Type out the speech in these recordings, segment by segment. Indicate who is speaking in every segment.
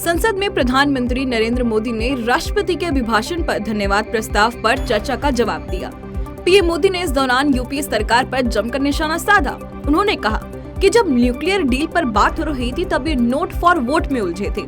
Speaker 1: संसद में प्रधानमंत्री नरेंद्र मोदी ने राष्ट्रपति के अभिभाषण पर धन्यवाद प्रस्ताव पर चर्चा का जवाब दिया। पीएम मोदी ने इस दौरान यूपीए सरकार पर जमकर निशाना साधा। उन्होंने कहा कि जब न्यूक्लियर डील पर बात हो रही थी तब ये नोट फॉर वोट में उलझे थे।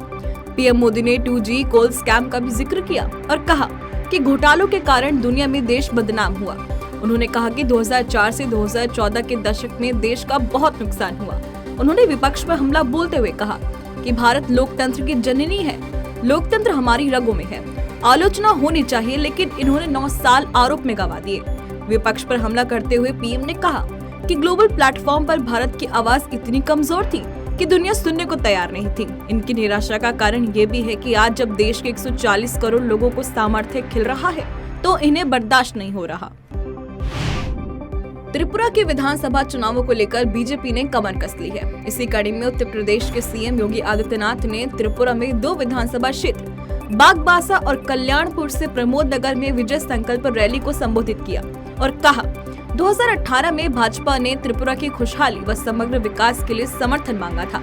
Speaker 1: पीएम मोदी ने 2G कोल स्कैम का भी जिक्र किया और कहा कि घोटालों के कारण दुनिया में देश बदनाम हुआ। उन्होंने कहा कि 2004 से 2014 के दशक में देश का बहुत नुकसान हुआ। उन्होंने विपक्ष पर हमला बोलते हुए कहा कि भारत लोकतंत्र की जननी है, लोकतंत्र हमारी रगों में है, आलोचना होनी चाहिए, लेकिन इन्होंने 9 साल आरोप में गंवा दिए। विपक्ष पर हमला करते हुए पीएम ने कहा कि ग्लोबल प्लेटफॉर्म पर भारत की आवाज इतनी कमजोर थी कि दुनिया सुनने को तैयार नहीं थी। इनकी निराशा का कारण ये भी है कि आज जब देश के 140 करोड़ लोगों को सामर्थ्य खिल रहा है तो इन्हें बर्दाश्त नहीं हो रहा। त्रिपुरा के विधानसभा चुनावों को लेकर बीजेपी ने कमर कस ली है। इसी कड़ी में उत्तर प्रदेश के सीएम योगी आदित्यनाथ ने त्रिपुरा में 2 विधानसभा क्षेत्र बागबासा और कल्याणपुर से प्रमोद नगर में विजय संकल्प रैली को संबोधित किया और कहा 2018 में भाजपा ने त्रिपुरा की खुशहाली व समग्र विकास के लिए समर्थन मांगा था।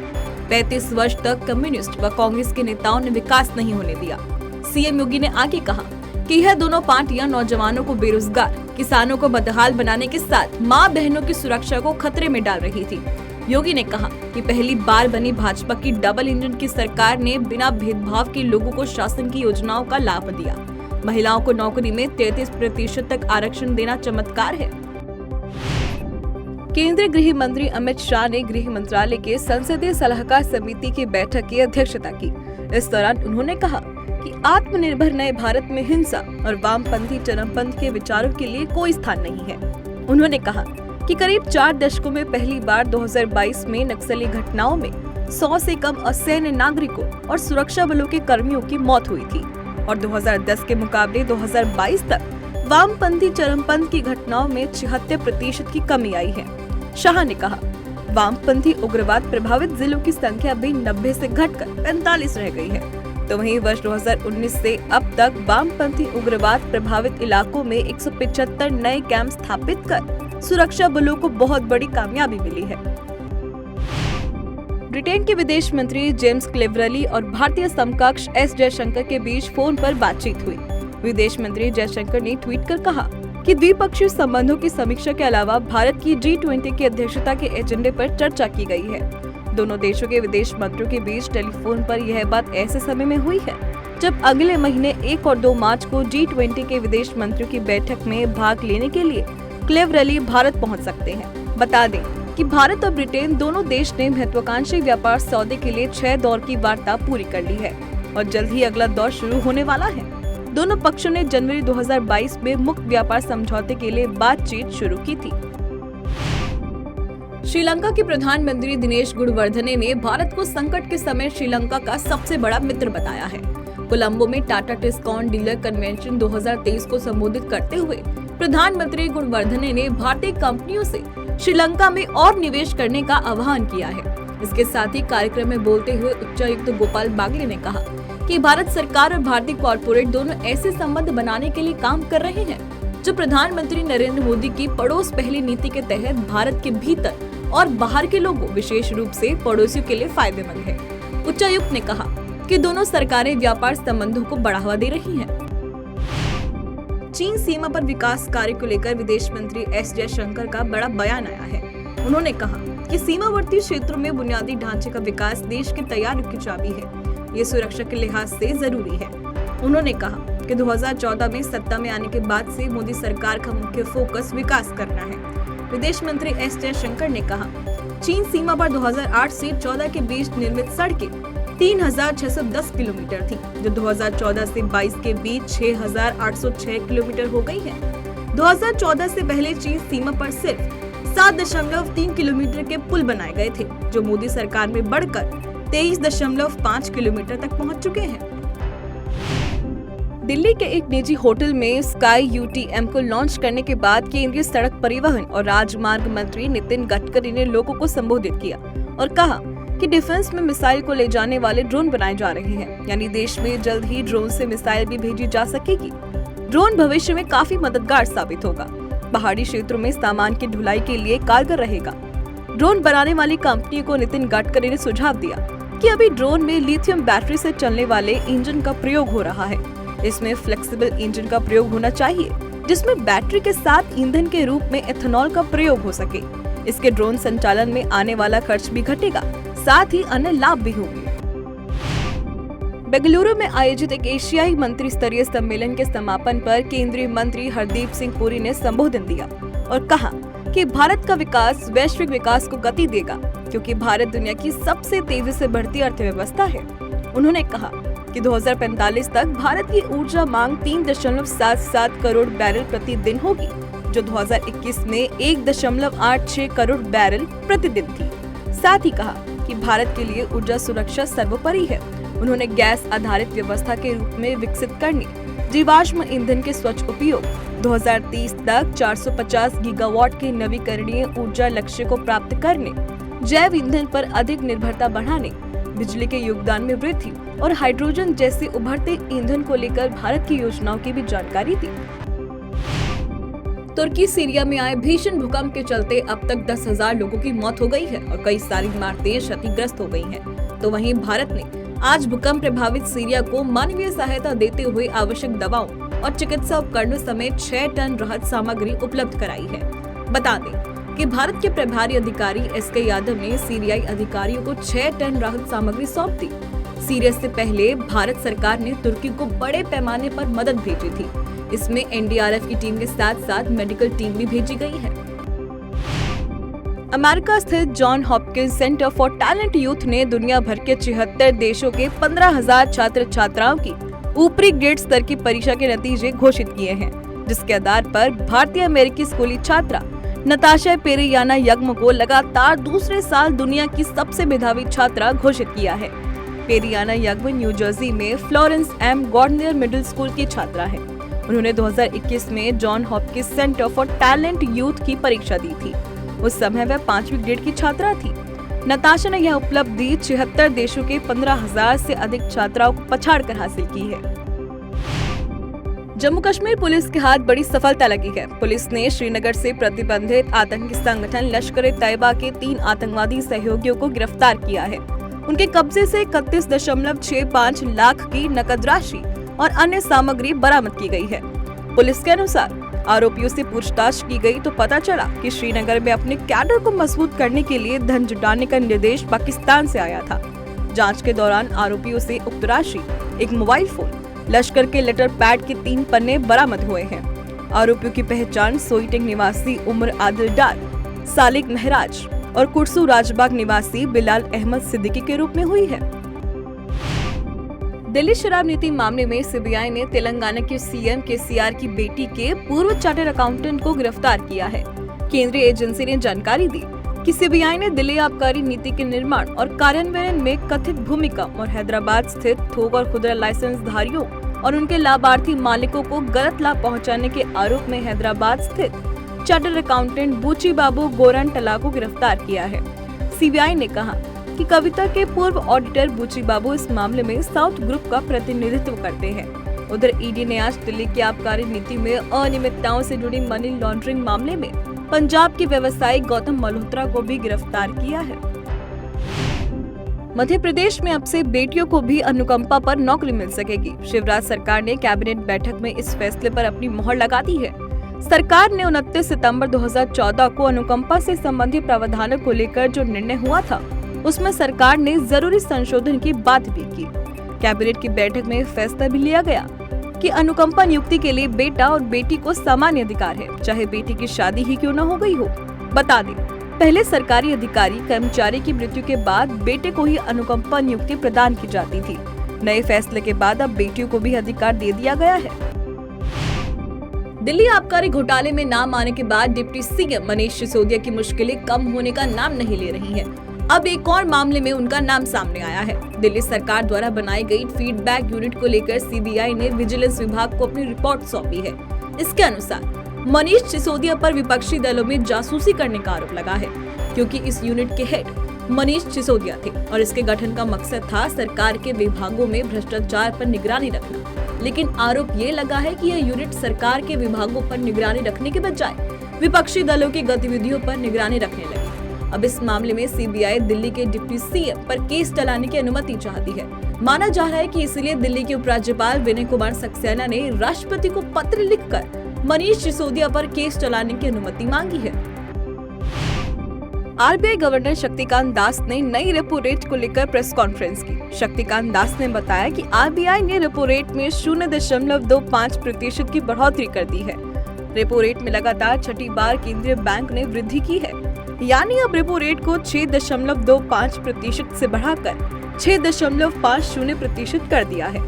Speaker 1: 35 वर्ष तक कम्युनिस्ट व कांग्रेस के नेताओं ने विकास नहीं होने दिया। सीएम योगी ने आगे कहा कि यह दोनों पार्टियां नौजवानों को बेरोजगार, किसानों को बदहाल बनाने के साथ मां बहनों की सुरक्षा को खतरे में डाल रही थी। योगी ने कहा कि पहली बार बनी भाजपा की डबल इंजन की सरकार ने बिना भेदभाव के लोगों को शासन की योजनाओं का लाभ दिया। महिलाओं को नौकरी में 33% तक आरक्षण देना चमत्कार है। केंद्रीय गृह मंत्री अमित शाह ने गृह मंत्रालय के संसदीय सलाहकार समिति की बैठक की अध्यक्षता की। इस दौरान उन्होंने कहा कि आत्मनिर्भर नए भारत में हिंसा और वामपंथी चरमपंथ के विचारों के लिए कोई स्थान नहीं है। उन्होंने कहा कि करीब 4 दशकों में पहली बार 2022 में नक्सली घटनाओं में 100 से कम असैन्य नागरिकों और सुरक्षा बलों के कर्मियों की मौत हुई थी और 2010 के मुकाबले 2022 तक वामपंथी चरमपंथ की घटनाओं में 76% की कमी आई है। शाह ने कहा वामपंथी उग्रवाद प्रभावित जिलों की संख्या भी 90 से घटकर 45 रह गई है। तो वहीं वर्ष 2019 से अब तक वामपंथी उग्रवाद प्रभावित इलाकों में 175 नए कैंप स्थापित कर सुरक्षा बलों को बहुत बड़ी कामयाबी मिली है। ब्रिटेन के विदेश मंत्री जेम्स क्लेवरली और भारतीय समकक्ष एस जयशंकर के बीच फोन पर बातचीत हुई। विदेश मंत्री जयशंकर ने ट्वीट कर कहा कि द्विपक्षीय संबंधों की समीक्षा के अलावा भारत की G20 की अध्यक्षता के एजेंडे पर चर्चा की गई है। दोनों देशों के विदेश मंत्रियों के बीच टेलीफोन पर यह बात ऐसे समय में हुई है जब अगले महीने 1 और 2 मार्च को G20 के विदेश मंत्रियों की बैठक में भाग लेने के लिए क्लेवरली भारत पहुंच सकते हैं। बता दें कि भारत और ब्रिटेन दोनों देश ने महत्वाकांक्षी व्यापार सौदे के लिए 6 दौर की वार्ता पूरी कर ली है और जल्द ही अगला दौर शुरू होने वाला है। दोनों पक्षों ने जनवरी 2022 में मुक्त व्यापार समझौते के लिए बातचीत शुरू की थी। श्रीलंका के प्रधानमंत्री दिनेश गुणवर्धने ने भारत को संकट के समय श्रीलंका का सबसे बड़ा मित्र बताया है। कोलंबो में टाटा टिस्कॉन डीलर कन्वेंशन 2023 को संबोधित करते हुए प्रधानमंत्री गुणवर्धने ने भारतीय कंपनियों से श्रीलंका में और निवेश करने का आह्वान किया है। इसके साथ ही कार्यक्रम में बोलते हुए उच्चायुक्त गोपाल बागले ने कहा कि भारत सरकार और भारतीय कॉर्पोरेट दोनों ऐसे संबंध बनाने के लिए काम कर रहे हैं जो प्रधानमंत्री नरेंद्र मोदी की पड़ोस पहली नीति के तहत भारत के भीतर और बाहर के लोगों, विशेष रूप से पड़ोसियों के लिए फायदेमंद है। उच्चायुक्त ने कहा कि दोनों सरकारें व्यापार संबंधों को बढ़ावा दे रही हैं। चीन सीमा पर विकास कार्य को लेकर विदेश मंत्री एस जयशंकर का बड़ा बयान आया है। उन्होंने कहा कि सीमावर्ती क्षेत्रों में बुनियादी ढांचे का विकास देश की तैयारी की चाबी है। ये सुरक्षा के लिहाज से जरूरी है। उन्होंने कहा कि 2014 में सत्ता में आने के बाद से मोदी सरकार का मुख्य फोकस विकास करना है। विदेश मंत्री एस जयशंकर ने कहा चीन सीमा पर 2008 से 14 के बीच निर्मित सड़कें 3610 किलोमीटर थी, जो 2014 से 22 के बीच 6806 किलोमीटर हो गई है। 2014 से पहले चीन सीमा पर सिर्फ 7.3 किलोमीटर के पुल बनाए गए थे, जो मोदी सरकार में बढ़कर 23.5 किलोमीटर तक पहुंच चुके हैं। दिल्ली के एक निजी होटल में स्काई UTM को लॉन्च करने के बाद केंद्रीय सड़क परिवहन और राजमार्ग मंत्री नितिन गडकरी ने लोगों को संबोधित किया और कहा कि डिफेंस में मिसाइल को ले जाने वाले ड्रोन बनाए जा रहे हैं, यानी देश में जल्द ही ड्रोन से मिसाइल भी भेजी जा सकेगी। ड्रोन भविष्य में काफी मददगार साबित होगा। पहाड़ी क्षेत्रों में सामान की ढुलाई के लिए कारगर रहेगा। ड्रोन बनाने वाली कंपनी को नितिन गडकरी ने सुझाव दिया जबकि अभी ड्रोन में लिथियम बैटरी से चलने वाले इंजन का प्रयोग हो रहा है। इसमें फ्लेक्सिबल इंजन का प्रयोग होना चाहिए, जिसमें बैटरी के साथ ईंधन के रूप में एथेनॉल का प्रयोग हो सके। इसके ड्रोन संचालन में आने वाला खर्च भी घटेगा, साथ ही अन्य लाभ भी होंगे। बेंगलुरु में आयोजित एक एशियाई मंत्री स्तरीय सम्मेलन के समापन पर केंद्रीय मंत्री हरदीप सिंह पुरी ने संबोधन दिया और कहा कि भारत का विकास वैश्विक विकास को गति देगा, क्योंकि भारत दुनिया की सबसे तेजी से बढ़ती अर्थव्यवस्था है। उन्होंने कहा कि 2045 तक भारत की ऊर्जा मांग 3.77 करोड़ बैरल प्रति दिन होगी, जो 2021 में 1.86 करोड़ बैरल प्रतिदिन थी। साथ ही कहा कि भारत के लिए ऊर्जा सुरक्षा सर्वोपरि है। उन्होंने गैस आधारित व्यवस्था के रूप में विकसित करने, जीवाश्म ईंधन के स्वच्छ उपयोग, 2030 तक 450 गीगावाट के नवीकरणीय ऊर्जा लक्ष्य को प्राप्त करने, जैव ईंधन पर अधिक निर्भरता बढ़ाने, बिजली के योगदान में वृद्धि और हाइड्रोजन जैसे उभरते ईंधन को लेकर भारत की योजनाओं की भी जानकारी दी। तुर्की सीरिया में आए भीषण भूकंप के चलते अब तक 10,000 लोगों की मौत हो गई है और कई सारी इमारतें क्षतिग्रस्त हो गई हैं। तो वहीं भारत ने आज भूकंप प्रभावित सीरिया को मानवीय सहायता देते हुए आवश्यक दवाओं और चिकित्सा उपकरणों समेत 6 टन राहत सामग्री उपलब्ध कराई है। बता दें कि भारत के प्रभारी अधिकारी SK यादव ने सीरियाई अधिकारियों को 6 टन राहत सामग्री सौंप दी। सीरिया से पहले भारत सरकार ने तुर्की को बड़े पैमाने पर मदद भेजी थी। इसमें NDRF की टीम के साथ साथ मेडिकल टीम भी भेजी गई है। अमेरिका स्थित John Hopkins centre for talent youth ने दुनिया भर के 76 देशों के 15,000 छात्र छात्राओं की ऊपरी ग्रेड स्तर की परीक्षा के नतीजे घोषित किए हैं, जिसके आधार पर भारतीय अमेरिकी स्कूली छात्रा नताशा पेरियाना यग्म को लगातार दूसरे साल दुनिया की सबसे मेधावी छात्रा घोषित किया है। पेरियाना यग्म न्यू जर्सी में फ्लोरेंस M गॉर्डनियर मिडिल स्कूल की छात्रा है। उन्होंने 2021 में John Hopkins centre for talent youth की परीक्षा दी थी। उस समय वह 5वीं ग्रेड की छात्रा थी। नताशा ने यह उपलब्धि 76 देशों के 15,000 से अधिक छात्राओं को पछाड़कर हासिल की है। जम्मू कश्मीर पुलिस के हाथ बड़ी सफलता लगी है। पुलिस ने श्रीनगर से प्रतिबंधित आतंकी संगठन लश्कर-ए-तैयबा के 3 आतंकवादी सहयोगियों को गिरफ्तार किया है। उनके कब्जे से 31.65 लाख की नकद राशि और अन्य सामग्री बरामद की गई है। पुलिस के अनुसार आरोपियों से पूछताछ की गई तो पता चला कि श्रीनगर में अपने कैडर को मजबूत करने के लिए धन जुटाने का निर्देश पाकिस्तान से आया था। जांच के दौरान आरोपियों से उक्त राशि, एक मोबाइल फोन, लश्कर के लेटर पैड के 3 पन्ने बरामद हुए हैं। आरोपियों की पहचान सोईटेंग निवासी उमर आदिल डार, सालिक महराज और कुर्सू राजबाग निवासी बिलाल अहमद सिद्दीकी के रूप में हुई है। दिल्ली शराब नीति मामले में सीबीआई ने तेलंगाना के CM KCR की बेटी के पूर्व चार्टर्ड अकाउंटेंट को गिरफ्तार किया है। केंद्रीय एजेंसी ने जानकारी दी कि सीबीआई ने दिल्ली आबकारी नीति के निर्माण और कार्यान्वयन में कथित भूमिका और हैदराबाद स्थित थोक और खुदरा लाइसेंस धारियों और उनके लाभार्थी मालिकों को गलत लाभ पहुंचाने के आरोप में हैदराबाद स्थित चार्टर्ड अकाउंटेंट बूची बाबू गोरंटला को गिरफ्तार किया है। सीबीआई ने कहा कि कविता के पूर्व ऑडिटर बूची बाबू इस मामले में साउथ ग्रुप का प्रतिनिधित्व करते हैं। उधर ईडी ने आज दिल्ली की आबकारी नीति में अनियमितताओं से जुड़ी मनी लॉन्ड्रिंग मामले में पंजाब के व्यवसायी गौतम मल्होत्रा को भी गिरफ्तार किया है। मध्य प्रदेश में अब से बेटियों को भी अनुकंपा पर नौकरी मिल सकेगी। शिवराज सरकार ने कैबिनेट बैठक में इस फैसले पर अपनी मोहर लगा दी है। सरकार ने 29 सितंबर 2014 को अनुकंपा से संबंधित प्रावधानों को लेकर जो निर्णय हुआ था, उसमें सरकार ने जरूरी संशोधन की बात भी की। कैबिनेट की बैठक में फैसला भी लिया गया कि अनुकंपा नियुक्ति के लिए बेटा और बेटी को समान अधिकार है, चाहे बेटी की शादी ही क्यों न हो गई हो। बता दें, पहले सरकारी अधिकारी कर्मचारी की मृत्यु के बाद बेटे को ही अनुकंपा नियुक्ति प्रदान की जाती थी। नए फैसले के बाद अब बेटियों को भी अधिकार दे दिया गया है। दिल्ली आबकारी घोटाले में नाम आने के बाद डिप्टी सीएम मनीष सिसोदिया की मुश्किलें कम होने का नाम नहीं ले रही हैं। अब एक और मामले में उनका नाम सामने आया है। दिल्ली सरकार द्वारा बनाई गई फीडबैक यूनिट को लेकर सीबीआई ने विजिलेंस विभाग को अपनी रिपोर्ट सौंपी है। इसके अनुसार मनीष सिसोदिया पर विपक्षी दलों में जासूसी करने का आरोप लगा है, क्योंकि इस यूनिट के हेड मनीष सिसोदिया थे और इसके गठन का मकसद था सरकार के विभागों में भ्रष्टाचार पर निगरानी रखना। लेकिन आरोप ये लगा है कि यह यूनिट सरकार के विभागों पर निगरानी रखने के बजाय विपक्षी दलों की गतिविधियों पर निगरानी रखने लगी। अब इस मामले में सीबीआई दिल्ली के डिप्टी सीएम पर केस चलाने की अनुमति चाहती है। माना जा रहा है कि इसलिए दिल्ली के उपराज्यपाल विनय कुमार सक्सेना ने राष्ट्रपति को पत्र लिखकर मनीष सिसोदिया पर केस चलाने की अनुमति मांगी है। आरबीआई गवर्नर शक्तिकांत दास ने नई रेपो रेट को लेकर प्रेस कॉन्फ्रेंस की। शक्तिकांत दास ने बताया कि आरबीआई ने रेपो रेट में 0.25% की बढ़ोतरी कर दी है। रेपो रेट में लगातार छठी बार केंद्रीय बैंक ने वृद्धि की है, यानी अब रेपो रेट को 6.25% से बढ़ाकर 6.50% कर दिया है।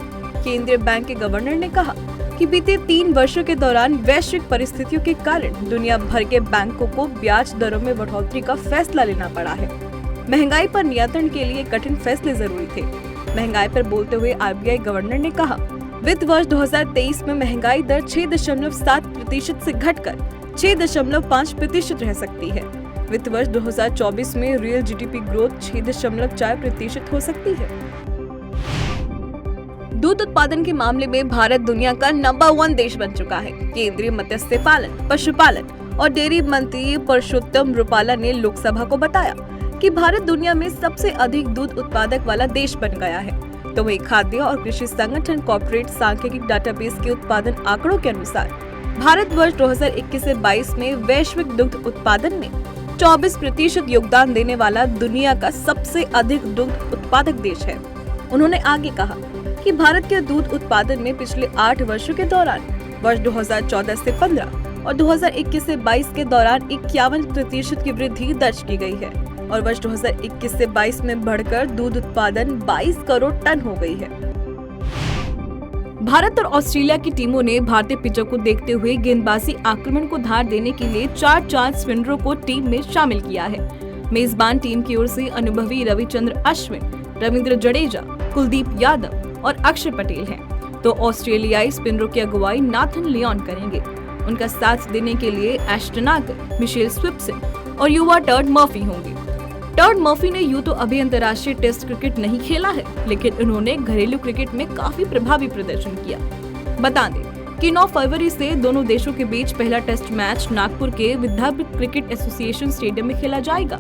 Speaker 1: केंद्रीय बैंक के गवर्नर ने कहा कि बीते 3 वर्षों के दौरान वैश्विक परिस्थितियों के कारण दुनिया भर के बैंकों को ब्याज दरों में बढ़ोतरी का फैसला लेना पड़ा है। महंगाई पर नियंत्रण के लिए कठिन फैसले जरूरी थे। महंगाई पर बोलते हुए आरबीआई गवर्नर ने कहा, वित्त वर्ष 2023 में महंगाई दर 6.7% से घटकर 6.5% रह सकती है। वित्त वर्ष 2024 में रियल जीडीपी ग्रोथ 6.4% हो सकती है। दूध उत्पादन के मामले में भारत दुनिया का नंबर 1 देश बन चुका है। केंद्रीय मत्स्य पालन, पशुपालन और डेयरी मंत्री परषोत्तम रुपाला ने लोकसभा को बताया कि भारत दुनिया में सबसे अधिक दूध उत्पादक वाला देश बन गया है। तो वही खाद्य और कृषि संगठन कॉर्पोरेट सांख्यिकी डाटाबेस के उत्पादन आंकड़ों के अनुसार भारत वर्ष 2021 से 22 में वैश्विक दुग्ध उत्पादन में 24% योगदान देने वाला दुनिया का सबसे अधिक दुग्ध उत्पादक देश है। उन्होंने आगे कहा कि भारत के दूध उत्पादन में पिछले 8 वर्षों के दौरान वर्ष 2014 से 15 और 2021 से 22 के दौरान 51% की वृद्धि दर्ज की गई है और वर्ष 2021 से 22 में बढ़कर दूध उत्पादन 22 करोड़ टन हो गई है। भारत और ऑस्ट्रेलिया की टीमों ने भारतीय पिचों को देखते हुए गेंदबाजी आक्रमण को धार देने के लिए 4 चांस स्पिनरों को टीम में शामिल किया है। मेजबान टीम की ओर से अनुभवी रविचंद्र अश्विन, रविंद्र जडेजा, कुलदीप यादव और अक्षर पटेल हैं। तो ऑस्ट्रेलियाई स्पिनरों की अगुवाई नाथन लियोन करेंगे। उनका साथ देने के लिए एश्टन आगर, मिशेल स्विप्सन और युवा टर्ड मर्फी होंगे। टर्ड मर्फी ने यूं तो अभी अंतर्राष्ट्रीय टेस्ट क्रिकेट नहीं खेला है, लेकिन उन्होंने घरेलू क्रिकेट में काफी प्रभावी प्रदर्शन किया। बता दें कि 9 फरवरी से दोनों देशों के बीच पहला टेस्ट मैच नागपुर के विद्यापीठ क्रिकेट एसोसिएशन स्टेडियम में खेला जाएगा।